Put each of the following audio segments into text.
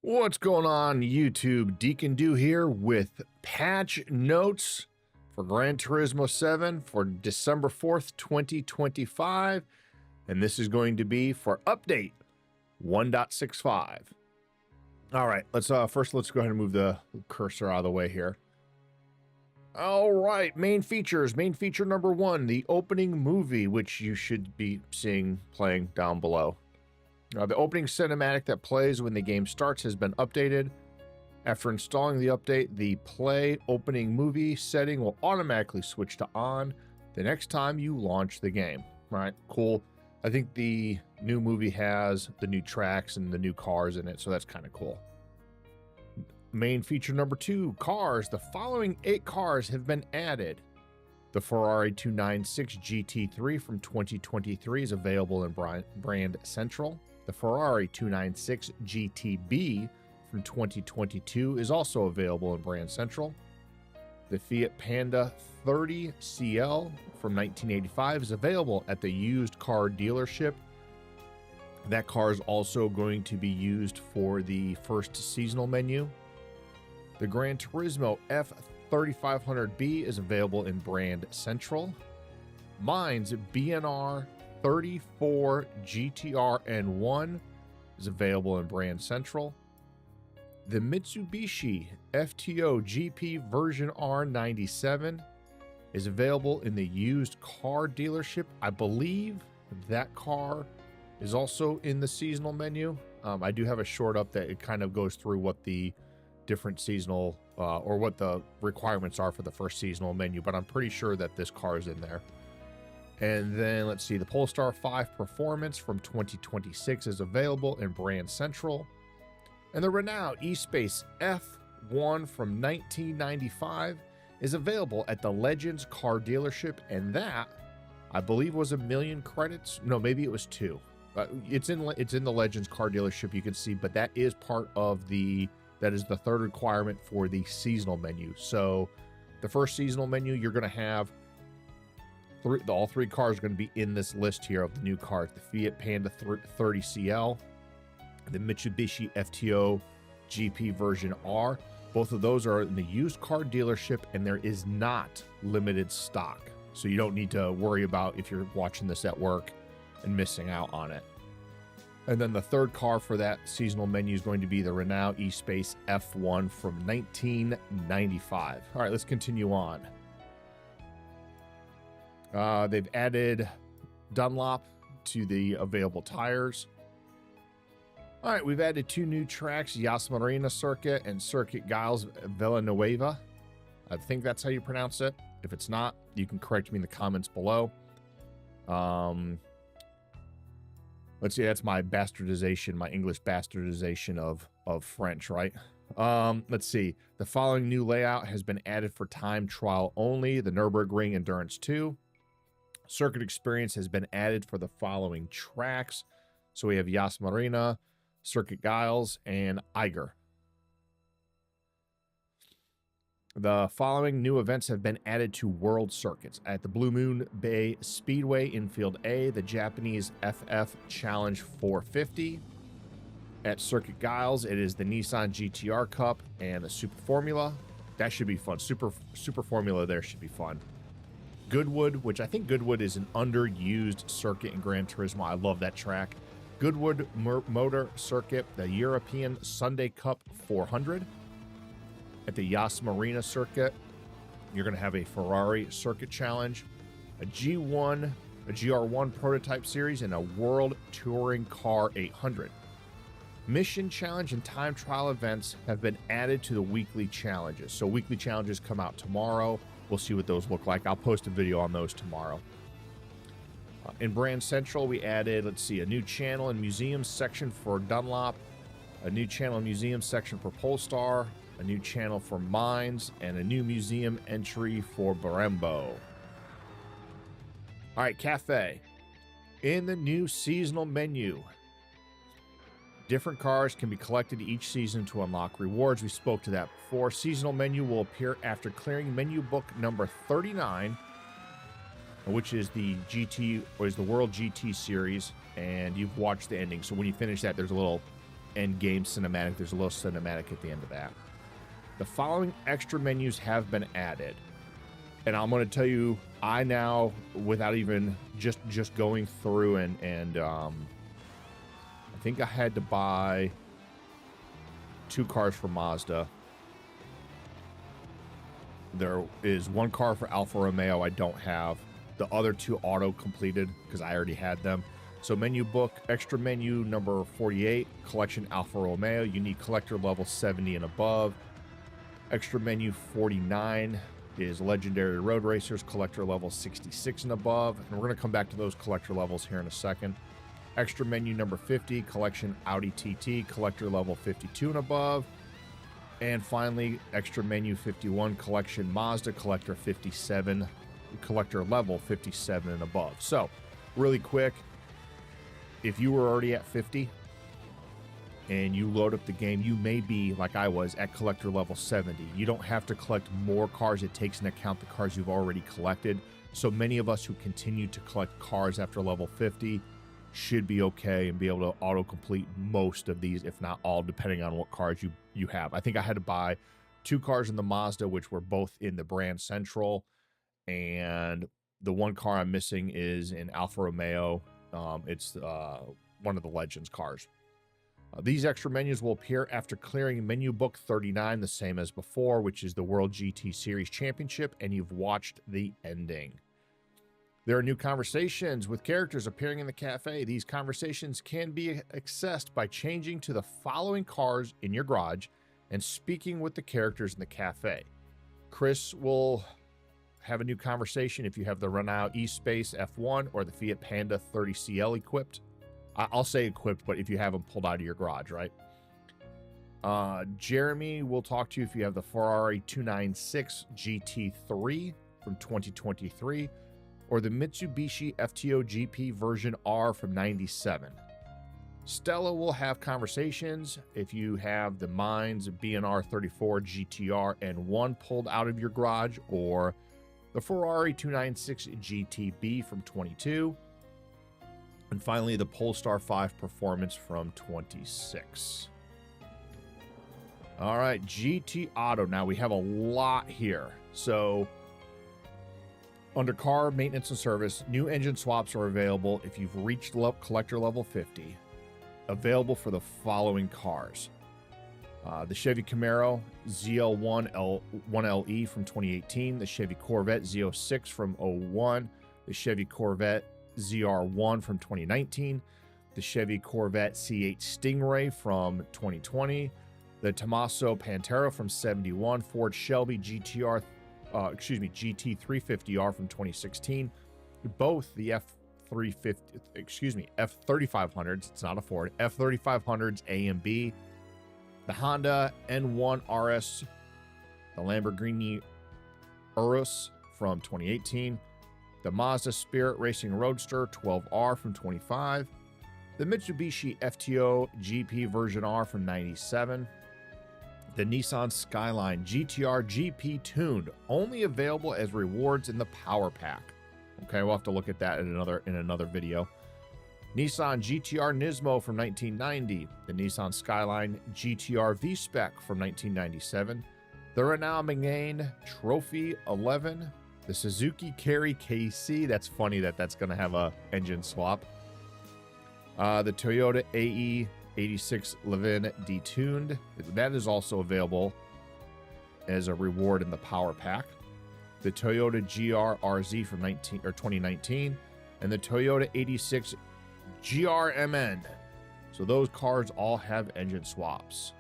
What's going on, YouTube? Deacon Do here with patch notes for Gran Turismo 7 for December 4th, 2025. And this is going to be for update 1.65. All right, let's go ahead and move the cursor out of the way here. All right, main features. Main feature number 1, the opening movie, which you should be seeing playing down below. The opening cinematic that plays when the game starts has been updated. After installing the update, the play opening movie setting will automatically switch to on the next time you launch the game. All right, cool. I think the new movie has the new tracks and the new cars in it, so that's kind of cool. Main feature number 2, cars. The following 8 cars have been added. The Ferrari 296 GT3 from 2023 is available in Brand Central. The Ferrari 296 GTB from 2022 is also available in Brand Central. The Fiat Panda 30 CL from 1985 is available at the used car dealership. That car is also going to be used for the first seasonal menu. The Gran Turismo F3500B is available in Brand Central. Mine's BNR 34 GTR N1 is available in Brand Central. The Mitsubishi FTO GP version R97 is available in the used car dealership. I believe that car is also in the seasonal menu. I do have a short up that it kind of goes through what the different seasonal or what the requirements are for the first seasonal menu, but I'm pretty sure that this car is in there. And then let's see, the Polestar 5 Performance from 2026 is available in Brand Central. And the Renault eSpace F1 from 1995 is available at the Legends car dealership, and that, I believe, was 1 million credits. No, maybe it was 2. It's in the Legends car dealership, you can see, but that is part of that is the third requirement for the seasonal menu. So the first seasonal menu, you're going to have all 3 cars are going to be in this list here of the new cars. The Fiat Panda 30 CL, the Mitsubishi FTO GP version R. Both of those are in the used car dealership, and there is not limited stock. So you don't need to worry about if you're watching this at work and missing out on it. And then the third car for that seasonal menu is going to be the Renault eSpace F1 from 1995. All right, let's continue on. They've added Dunlop to the available tires. All right, we've added 2 new tracks, Yas Marina Circuit and Circuit Giles Villanueva. I think that's how you pronounce it. If it's not, you can correct me in the comments below. Let's see, that's my bastardization, my English bastardization of French, right? Let's see. The following new layout has been added for time trial only. The Nürburgring Endurance 2. Circuit experience has been added for the following tracks. So we have Yas Marina, Circuit Giles, and Eiger. The following new events have been added to World Circuits. At the Blue Moon Bay Speedway in Field A, the Japanese FF Challenge 450. At Circuit Giles, it is the Nissan GTR Cup and the Super Formula. That should be fun. Super Formula there should be fun. Goodwood, which I think Goodwood is an underused circuit in Gran Turismo. I love that track. Goodwood Motor Circuit, the European Sunday Cup 400. At the Yas Marina Circuit, you're going to have a Ferrari Circuit Challenge, a GR1 Prototype Series, and a World Touring Car 800. Mission Challenge and Time Trial events have been added to the weekly challenges. So weekly challenges come out tomorrow. We'll see what those look like. I'll post a video on those tomorrow. In Brand Central, we added, let's see, a new channel and museum section for Dunlop, a new channel and museum section for Polestar, a new channel for Mines, and a new museum entry for Brembo. All right, Cafe. In the new seasonal menu, different cars can be collected each season to unlock rewards. We spoke to that before. Seasonal menu will appear after clearing menu book number 39, which is the GT, or is the World GT series, and you've watched the ending. So when you finish that, there's a little end game cinematic. There's a little cinematic at the end of that. The following extra menus have been added. And I'm going to tell you, I now, without even just going through and I think I had to buy 2 cars for Mazda. There is 1 car for Alfa Romeo I don't have. The other 2 auto completed because I already had them. So menu book, extra menu number 48, collection Alfa Romeo. You need collector level 70 and above. Extra menu 49 is legendary road racers, collector level 66 and above. And we're going to come back to those collector levels here in a second. Extra menu number 50, collection Audi TT, collector level 52 and above. And finally, extra menu 51, collection Mazda, collector 57, collector level 57 and above. So, really quick, if you were already at 50 and you load up the game, you may be, like I was, at collector level 70. You don't have to collect more cars. It takes into account the cars you've already collected. So many of us who continue to collect cars after level 50 should be okay and be able to auto-complete most of these, if not all, depending on what cars you have. I think I had to buy 2 cars in the Mazda, which were both in the Brand Central, and the 1 car I'm missing is in Alfa Romeo. It's one of the Legends cars. These extra menus will appear after clearing menu book 39, the same as before, which is the World GT Series Championship, and you've watched the ending. There are new conversations with characters appearing in the cafe. These conversations can be accessed by changing to the following cars in your garage and speaking with the characters in the cafe. Chris will have a new conversation if you have the Renault E-Space F1 or the Fiat Panda 30CL equipped. I'll say equipped, but if you have them pulled out of your garage, right? Jeremy will talk to you if you have the Ferrari 296 GT3 from 2023 or the Mitsubishi FTO GP version R from 97. Stella will have conversations if you have the Mines BNR 34 GTR N1 pulled out of your garage or the Ferrari 296 GTB from 22. And finally, the Polestar 5 Performance from 26. All right, GT Auto. Now, we have a lot here. So, under car maintenance and service, new engine swaps are available if you've reached collector level 50. Available for the following cars. The Chevy Camaro ZL1LE from 2018. The Chevy Corvette Z06 from 01. The Chevy Corvette ZR1 from 2019, the Chevy Corvette C8 Stingray from 2020, the Tommaso Pantera from 71, Ford Shelby GT350R from 2016, both the F3500s, it's not a Ford, F3500s A and B, the Honda N1 RS, the Lamborghini Urus from 2018, the Mazda Spirit Racing Roadster 12R from 25, the Mitsubishi FTO GP version R from 97, the Nissan Skyline GTR GP tuned, only available as rewards in the Power Pack. Okay, we'll have to look at that in another video. Nissan GTR Nismo from 1990, the Nissan Skyline GTR V-Spec from 1997, the Renault Megane Trophy 11, the Suzuki Carry KC, that's funny that's going to have a engine swap. The Toyota AE 86 Levin detuned, that is also available as a reward in the Power Pack. The Toyota GR RZ from 2019, and the Toyota 86 GRMN. So those cars all have engine swaps.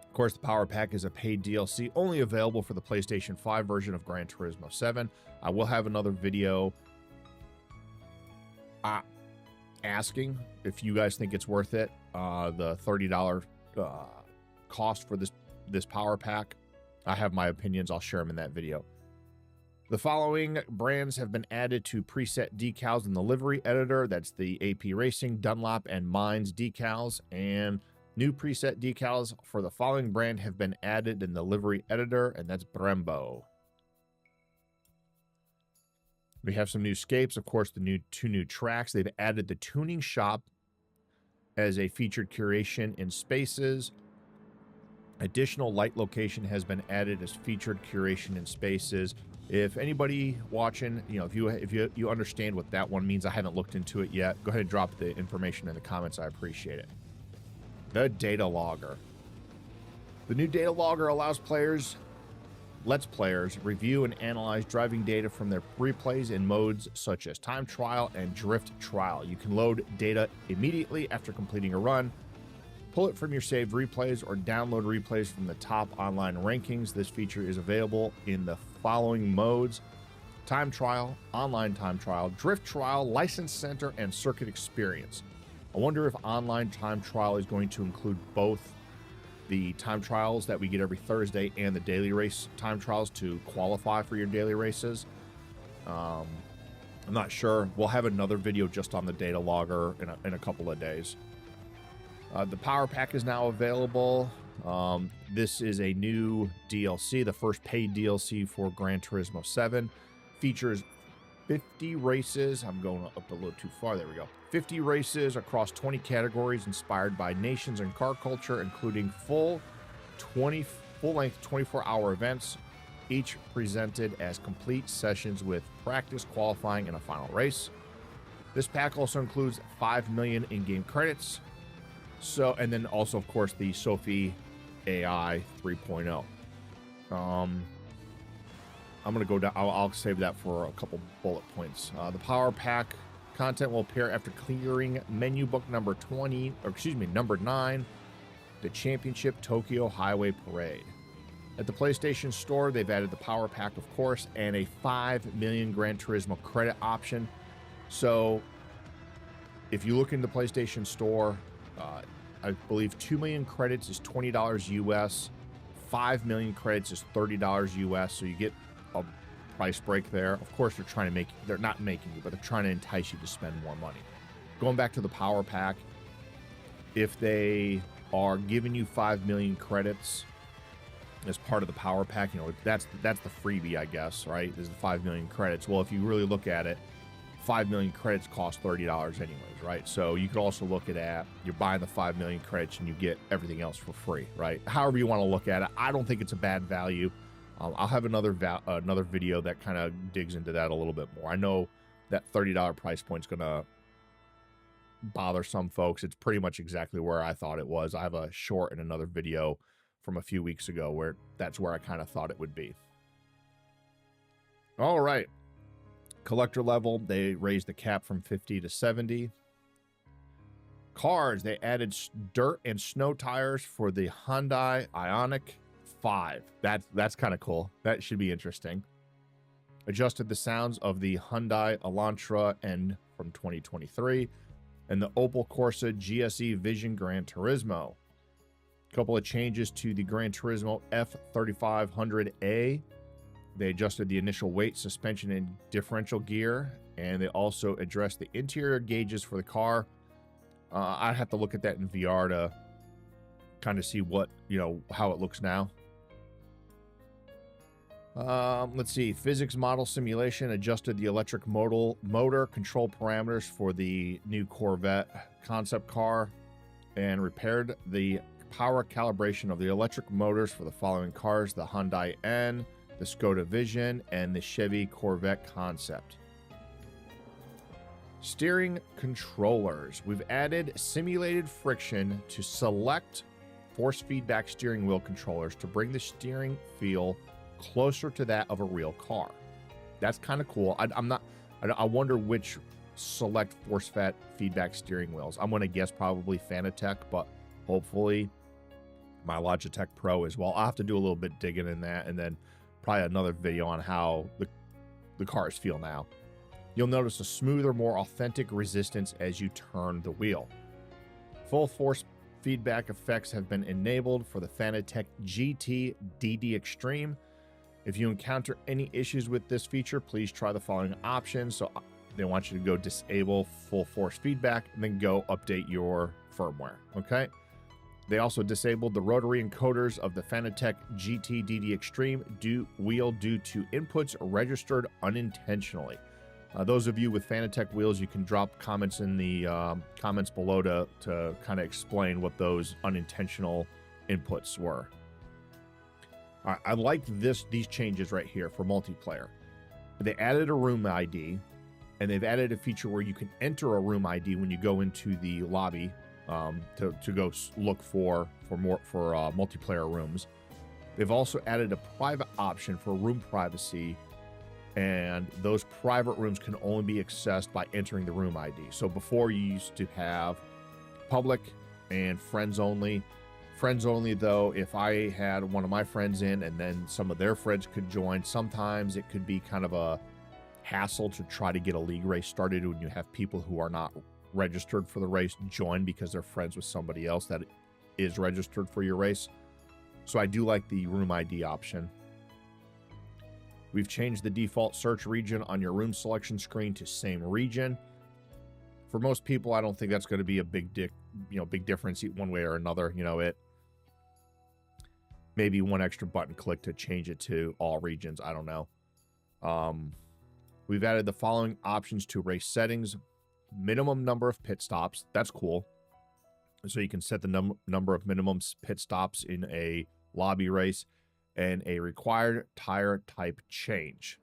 Of course, the Power Pack is a paid DLC only available for the PlayStation 5 version of Gran Turismo 7. I will have another video asking if you guys think it's worth it. The $30 cost for this Power Pack. I have my opinions. I'll share them in that video. The following brands have been added to preset decals in the livery editor. That's the AP Racing, Dunlop, and Mines decals. And new preset decals for the following brand have been added in the livery editor, and that's Brembo. We have some new scapes. Of course, the two new tracks. They've added the tuning shop as a featured curation in spaces. Additional light location has been added as featured curation in spaces. If anybody watching, if you understand what that one means, I haven't looked into it yet, go ahead and drop the information in the comments. I appreciate it. The data logger. The new data logger lets players review and analyze driving data from their replays in modes such as time trial and drift trial. You can load data immediately after completing a run, pull it from your saved replays, or download replays from the top online rankings. This feature is available in the following modes: time trial, online time trial, drift trial, license center, and circuit experience. I wonder if online time trial is going to include both the time trials that we get every Thursday and the daily race time trials to qualify for your daily races. I'm not sure. We'll have another video just on the data logger in a couple of days. The power pack is now available. This is a new DLC, the first paid DLC for Gran Turismo 7. Features 50 races. I'm going up a little too far. There we go. 50 races across 20 categories inspired by nations and car culture, including full-length 24-hour events, each presented as complete sessions with practice, qualifying, and a final race. This pack also includes 5 million in-game credits. And then also, of course, the Sophie AI 3.0. I'm going to go down. I'll save that for a couple bullet points. The power pack content will appear after clearing menu book number 9, the Championship Tokyo Highway Parade. At the PlayStation Store, they've added the power pack, of course, and a 5 million Gran Turismo credit option. So if you look in the PlayStation Store, I believe 2 million credits is $20 US. 5 million credits is $30 US. So you get a price break there. Of course, they're not making you, but they're trying to entice you to spend more money. Going back to the power pack, if they are giving you 5 million credits as part of the power pack, that's the freebie, I guess, right? There's the 5 million credits. Well, if you really look at it, 5 million credits cost $30 anyways, right? So you could also look at that. You're buying the 5 million credits and you get everything else for free, right? However you want to look at it. I don't think it's a bad value. I'll have another video that kind of digs into that a little bit more. I know that $30 price point is going to bother some folks. It's pretty much exactly where I thought it was. I have a short and another video from a few weeks ago where that's where I kind of thought it would be. All right. Collector level, they raised the cap from 50 to 70. Cars, they added dirt and snow tires for the Hyundai Ioniq 5. That's kind of cool. That should be interesting. Adjusted the sounds of the Hyundai Elantra N from 2023 and the Opel Corsa GSE Vision Gran Turismo. A couple of changes to the Gran Turismo F3500A. They adjusted the initial weight, suspension, and differential gear, and they also addressed the interior gauges for the car. I'd have to look at that in VR to kind of see how it looks now. Let's see. Physics model simulation adjusted the electric motor control parameters for the new Corvette concept car and repaired the power calibration of the electric motors for the following cars: the Hyundai N, the Skoda Vision, and the Chevy Corvette concept. Steering controllers. We've added simulated friction to select force feedback steering wheel controllers to bring the steering feel closer to that of a real car. That's kind of cool. I wonder which select force feedback steering wheels. I'm going to guess probably Fanatec, but hopefully my Logitech Pro as well. I'll have to do a little bit digging in that, and then probably another video on how the cars feel now. You'll notice a smoother, more authentic resistance as you turn the wheel. Full force feedback effects have been enabled for the Fanatec GT DD Extreme. If you encounter any issues with this feature, please try the following options. So they want you to go disable full force feedback and then go update your firmware. Okay. They also disabled the rotary encoders of the Fanatec GT DD Extreme wheel due to inputs registered unintentionally. Those of you with Fanatec wheels, you can drop comments in the comments below to kind of explain what those unintentional inputs were. All right, I like these changes right here for multiplayer. They added a room ID, and they've added a feature where you can enter a room ID when you go into the lobby to go look for multiplayer rooms. They've also added a private option for room privacy, and those private rooms can only be accessed by entering the room ID. So before, you used to have public and friends only. Friends only, though, if I had one of my friends in and then some of their friends could join, sometimes it could be kind of a hassle to try to get a league race started when you have people who are not registered for the race join because they're friends with somebody else that is registered for your race. So I do like the room ID option. We've changed the default search region on your room selection screen to same region. For most people, I don't think that's going to be a big difference one way or another. It maybe one extra button click to change it to all regions. I don't know. We've added the following options to race settings: minimum number of pit stops. That's cool. So you can set the number of minimum pit stops in a lobby race, and a required tire type change,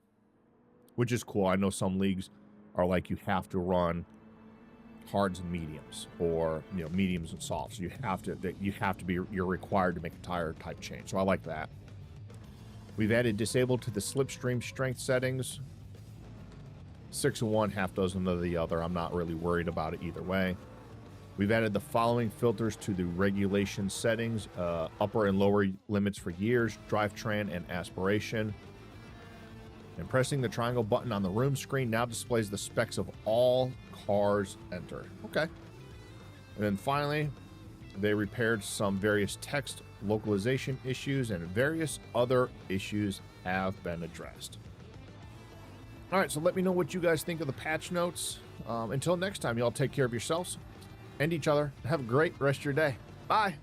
which is cool. I know some leagues are like, you have to run hards and mediums, or mediums and softs. So you're required to make a tire type change. So I like that. We've added disable to the slipstream strength settings. 6 of one, half dozen of the other. I'm not really worried about it either way. We've added the following filters to the regulation settings: upper and lower limits for years, drivetrain, and aspiration. And pressing the triangle button on the room screen now displays the specs of all cars entered. Okay. And then finally, they repaired some various text localization issues, and various other issues have been addressed. All right, so let me know what you guys think of the patch notes. Until next time, y'all take care of yourselves and each other. Have a great rest of your day. Bye.